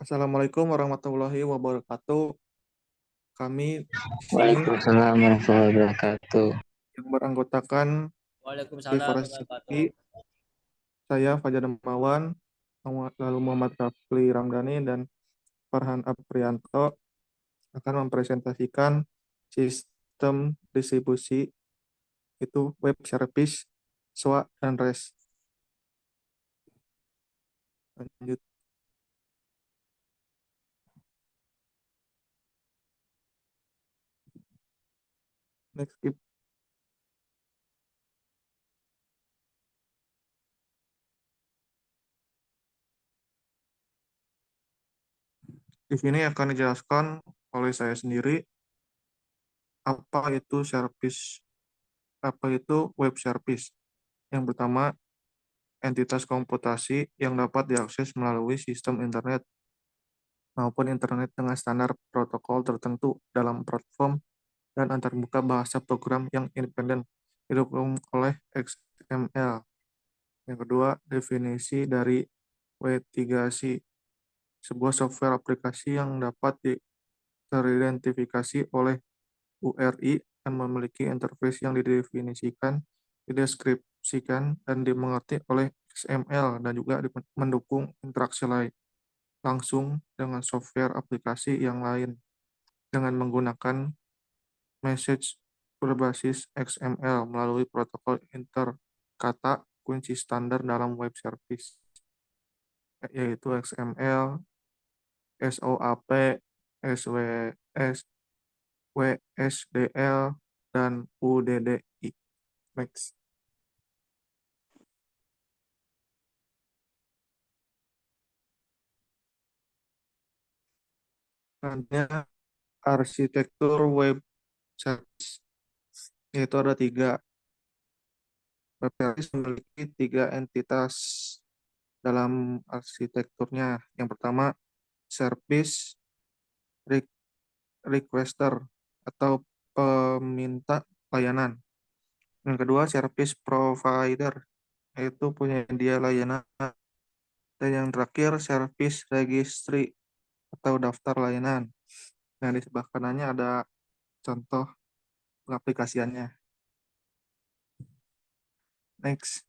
Assalamualaikum warahmatullahi wabarakatuh. Kami di sini Waalaikumsalam warahmatullahi wabarakatuh. yang beranggotakan Waalaikumsalam Deforest wabarakatuh. City, saya Fajar Demawan, lalu Muhammad Rafli Ramdhani, dan Farhan Aprianto akan mempresentasikan sistem distribusi itu web service, SWA, dan REST. Lanjut. Next, skip. Di sini akan dijelaskan oleh saya sendiri apa itu web service. Yang pertama, entitas komputasi yang dapat diakses melalui sistem internet maupun internet dengan standar protokol tertentu dalam platform dan antarmuka bahasa program yang independen didukung oleh XML. Yang kedua, definisi dari W3C, sebuah software aplikasi yang dapat teridentifikasi oleh URI dan memiliki interface yang didefinisikan, dideskripsikan, dan dimengerti oleh XML, dan juga mendukung interaksi langsung dengan software aplikasi yang lain dengan menggunakan message berbasis XML melalui protokol interkata kunci standar dalam web service, yaitu XML, SOAP, SWS, WSDL, dan UDDI. Next. Selanjutnya, arsitektur web service, yaitu ada tiga. Web service memiliki tiga entitas dalam arsitekturnya. Yang pertama, service requester atau peminta layanan. Yang kedua, service provider, yaitu penyedia layanan. Dan yang terakhir, service registry atau daftar layanan. Nah, di sebelah kanannya ada contoh pengaplikasiannya. Next.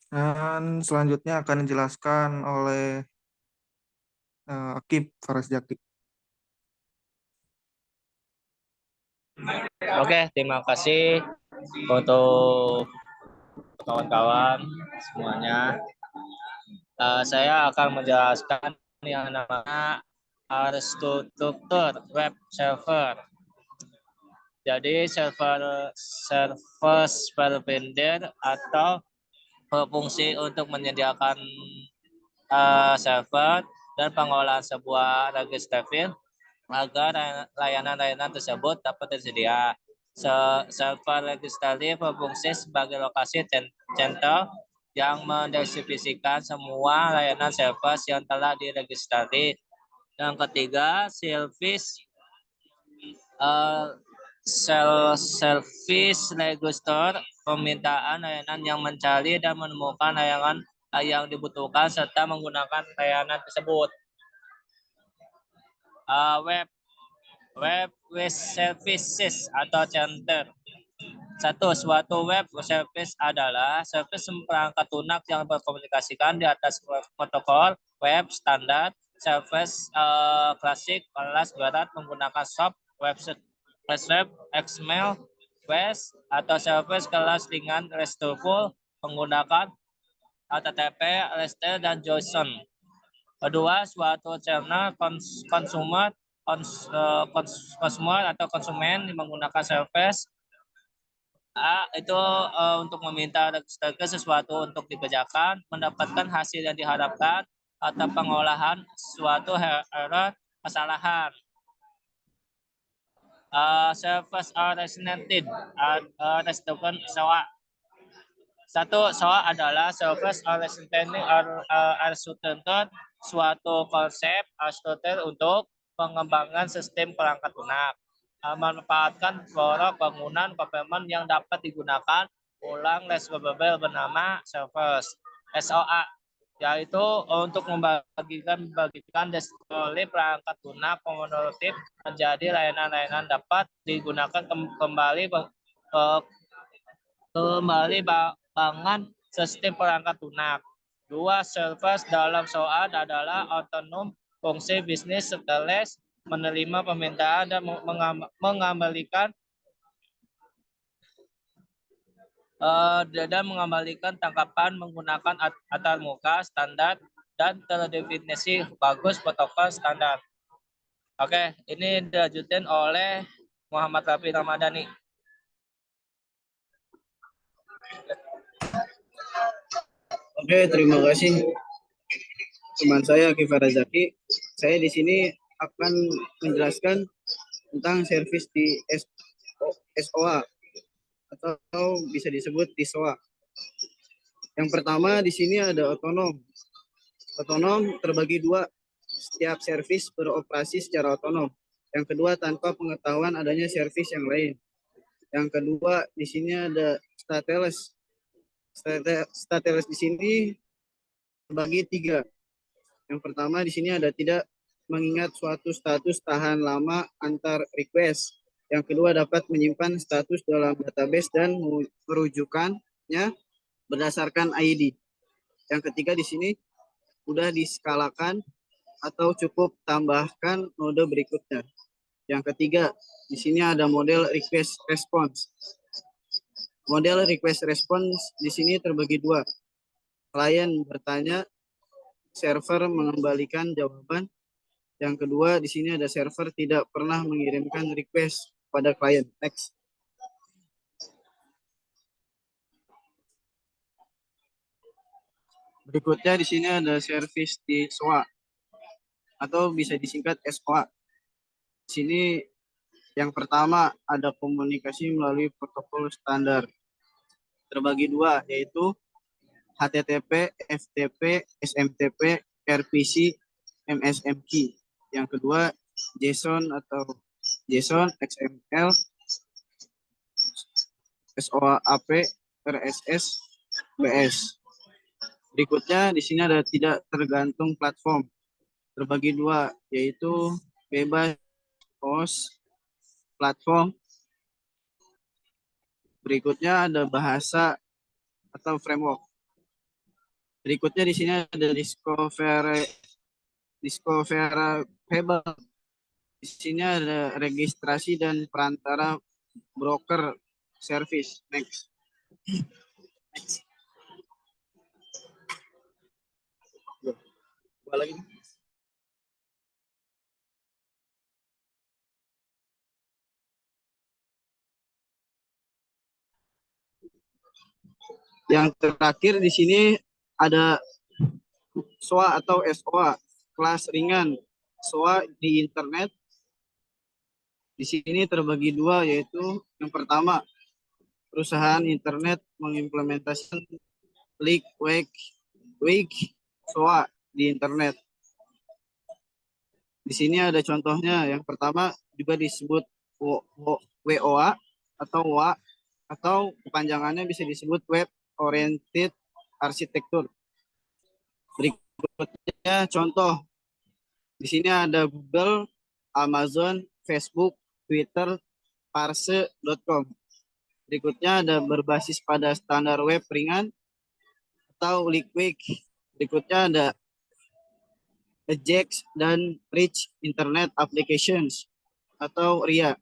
Dan selanjutnya akan dijelaskan oleh Akib Faras Jaki. Oke, terima kasih untuk kawan-kawan semuanya. Saya akan menjelaskan yang namanya arsitektur web server. Jadi service provider atau berfungsi untuk menyediakan server dan pengolahan sebuah register file agar layanan-layanan tersebut dapat tersedia. Server registry berfungsi sebagai lokasi center yang mendistribusikan semua layanan service yang telah diregistrasi. Yang ketiga, service register, permintaan layanan yang mencari dan menemukan layanan yang dibutuhkan serta menggunakan layanan tersebut. Web services atau center. Satu, suatu web service adalah service perangkat lunak yang berkomunikasikan di atas protokol web standar. Service klasik kelas berat menggunakan SOAP, web, XML, WES, atau service kelas ringan RESTful menggunakan HTTP, REST, dan JSON. Kedua, suatu channel consumer atau konsumen menggunakan service itu untuk meminta registrasi sesuatu untuk dikerjakan, mendapatkan hasil yang diharapkan, atau pengolahan suatu error kesalahan. Service originated restoration SOA. Satu, SOA adalah service originated suatu konsep arsitektur untuk pengembangan sistem perangkat lunak, memanfaatkan flora bangunan komponen yang dapat digunakan ulang resolvable bernama service SOA, yaitu untuk membagikan deskripsi perangkat lunak monolitik menjadi layanan-layanan dapat digunakan kembali bangan sistem perangkat lunak. 2. Service dalam SOA adalah otonom fungsi bisnis setelah menerima permintaan dan mengembalikan tangkapan menggunakan antarmuka standar dan terdefinisi bagus protokol standar. Oke, ini dilanjutin oleh Muhammad Rafi Ramadhani. Oke, terima kasih teman saya Kifara Zaki. Saya di sini akan menjelaskan tentang servis di SOA atau bisa disebut di SOA. Yang pertama di sini ada otonom. Otonom terbagi dua. Setiap servis beroperasi secara otonom. Yang kedua tanpa pengetahuan adanya servis yang lain. Yang kedua di sini ada stateless. Stateless di sini terbagi tiga. Yang pertama di sini ada tidak mengingat suatu status tahan lama antar request. Yang kedua dapat menyimpan status dalam database dan merujukannya berdasarkan ID. Yang ketiga di sini sudah diskalakan atau cukup tambahkan node berikutnya. Yang ketiga di sini ada model request response. Model request response di sini terbagi dua. Klien bertanya, server mengembalikan jawaban. Yang kedua, di sini ada server tidak pernah mengirimkan request pada klien. Next. Berikutnya di sini ada service di SOA atau bisa disingkat SOA. Di sini yang pertama ada komunikasi melalui protokol standar. Terbagi dua, yaitu HTTP, FTP, SMTP, RPC, MSMQ. Yang kedua, JSON atau JSON, XML, SOAP, RSS, BS. Berikutnya di sini ada tidak tergantung platform. Terbagi dua, yaitu bebas host, platform. Berikutnya ada bahasa atau framework. Berikutnya di sini ada discoverable. Di sini ada registrasi dan perantara broker service. Next. Lagi. Yang terakhir di sini ada SOA atau SOA, kelas ringan SOA di internet. Di sini terbagi dua, yaitu yang pertama, perusahaan internet mengimplementasikan wake SOA di internet. Di sini ada contohnya. Yang pertama juga disebut WOA atau WA atau kepanjangannya bisa disebut Web Oriented Architecture. Berikutnya contoh. Di sini ada Google, Amazon, Facebook, Twitter, parse.com. Berikutnya ada berbasis pada standar web ringan atau liquid. Berikutnya ada Ajax dan Rich Internet Applications atau RIA.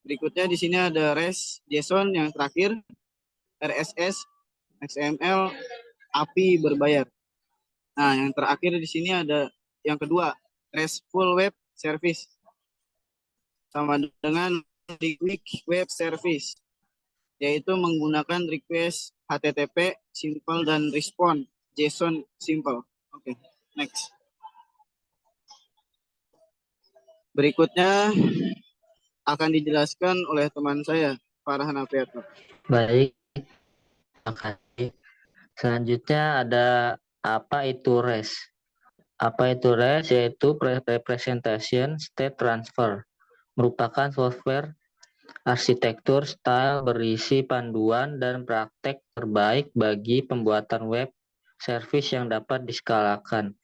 Berikutnya di sini ada REST, JSON yang terakhir, RSS, XML, API berbayar. Nah, yang terakhir di sini ada yang kedua, RESTful Web Service. Sama dengan Liquid Web Service, yaitu menggunakan request HTTP simple dan respond JSON simple. Oke, next. Berikutnya akan dijelaskan oleh teman saya, Farhan Afiatno. Baik, terima kasih. Selanjutnya ada apa itu REST? Apa itu REST? Yaitu Representation State Transfer. Merupakan software Arsitektur style berisi panduan dan praktek terbaik bagi pembuatan web service yang dapat diskalakan.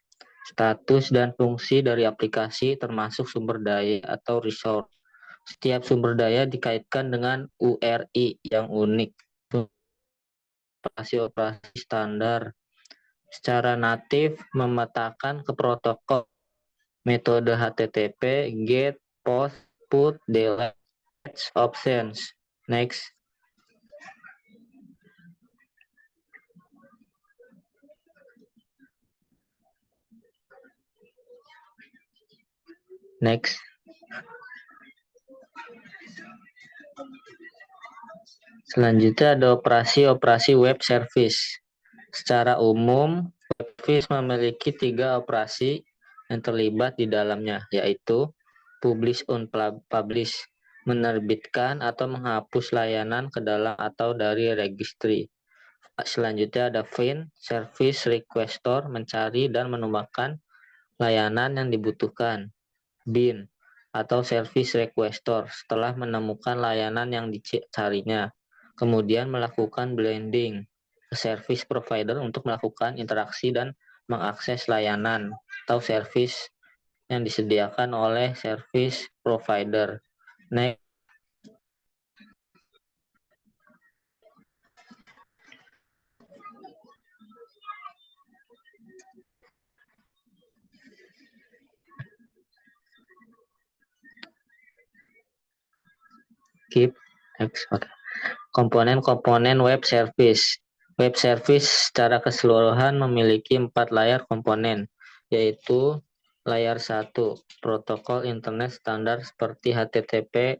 Status dan fungsi dari aplikasi termasuk sumber daya atau resource. Setiap sumber daya dikaitkan dengan URI yang unik. Operasi-operasi standar secara natif memetakan ke protokol metode HTTP, GET, POST, PUT, DELETE, options. Next. Next. Selanjutnya ada operasi-operasi web service. Secara umum, web service memiliki 3 operasi yang terlibat di dalamnya, yaitu publish unpublish, menerbitkan atau menghapus layanan ke dalam atau dari registry. Selanjutnya ada find, service requestor, mencari dan menemukan layanan yang dibutuhkan. Bin, atau service requestor, setelah menemukan layanan yang dicarinya. Kemudian melakukan blending ke service provider untuk melakukan interaksi dan mengakses layanan atau service yang disediakan oleh service provider. Next. Keep. Next. Okay. Komponen-komponen web service. Web service secara keseluruhan memiliki 4 layar komponen, yaitu layar 1, protokol internet standar seperti HTTP,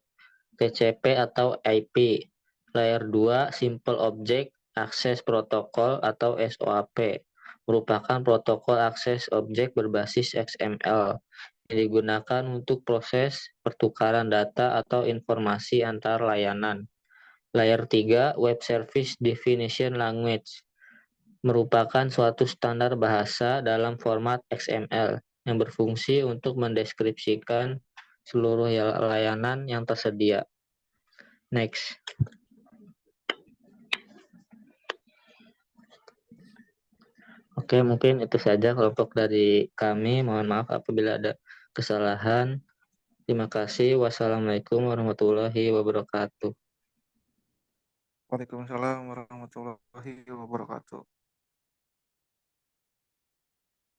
TCP atau IP. Layar 2, simple object access protokol atau SOAP, merupakan protokol akses objek berbasis XML yang digunakan untuk proses pertukaran data atau informasi antar layanan. Layer 3, Web Service Definition Language, merupakan suatu standar bahasa dalam format XML yang berfungsi untuk mendeskripsikan seluruh layanan yang tersedia. Next. Oke, mungkin itu saja kelompok dari kami. Mohon maaf apabila ada kesalahan. Terima kasih. Wassalamualaikum warahmatullahi wabarakatuh. Waalaikumsalam warahmatullahi wabarakatuh.